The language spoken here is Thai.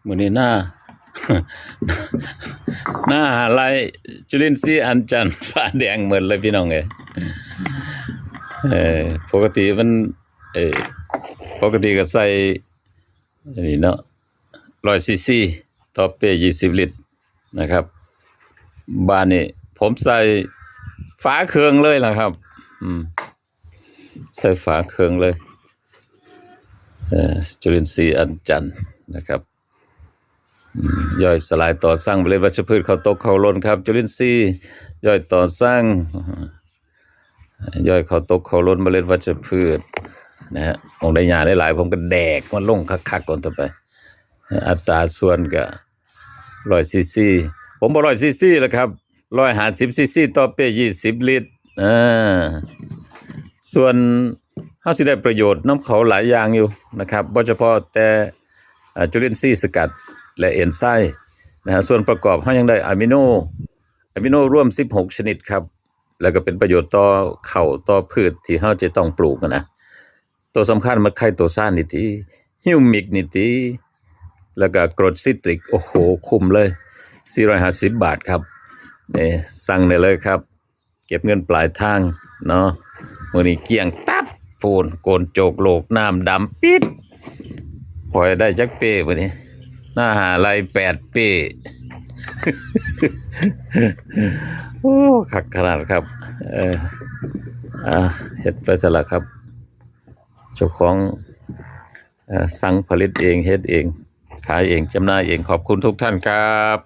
มื้อนี้หน้า หน้าอะไรจุลินทรีย์อัญชันฟ้าแดงหมดเลยพี่น้องปกติมันปกติก็ใส่นี่เนาะ100 ซีซีต่อเป้20 ลิตรนะครับบ้านนี้ผมใส่ฝาเครื่องเลยล่ะครับใส่ฝาเครื่องเลยจุลินทรีย์อัญชันนะครับย่อยสลายต่อสร้างเมล็ดวัชพืชเข้าตกเข้าล้นครับจุลินทรีย์ย่อยต่อสร้างย่อยเข้าตกเข้าล้นเมล็ดวัชพืชนะฮะองค์ได้ยาหลายๆผมก็แดกมันลงคักๆก่อนต่อไปอัตราส่วนก็100 ซีซีผมบ่100 ซีซีแล้วครับ150 ซีซีต่อเป้20 ลิตรส่วนเฮาสิได้ประโยชน์น้ำเขาหลายอย่างอยู่นะครับบ่เฉพาะแต่จุลินทรีย์สกัดและเอนไซม์นะฮะส่วนประกอบเฮายังได้อะมิโนร่วม16 ชนิดครับแล้วก็เป็นประโยชน์ต่อข้าวต่อพืชที่เฮาจะต้องปลูกนะตัวสำคัญมันไคโตซานนี่ติฮิวมิกนี่ติแล้วก็กรดซิตริกโอ้โหคุ้มเลย450 บาทครับนี่สั่งได้เลยครับเก็บเงินปลายทางเนาะมื้อนี้เกลี้ยงตับปูนโกนโจกโลกน้ำดำปิดพอได้จักเป้มื้อนี้หน้าหาลัย8 เป้ โอ้คักขนาดครับเฮ็ดไปซะละครับเจ้าของสั่งผลิตเองเฮ็ดเองขายเองจำหน่ายเองขอบคุณทุกท่านครับ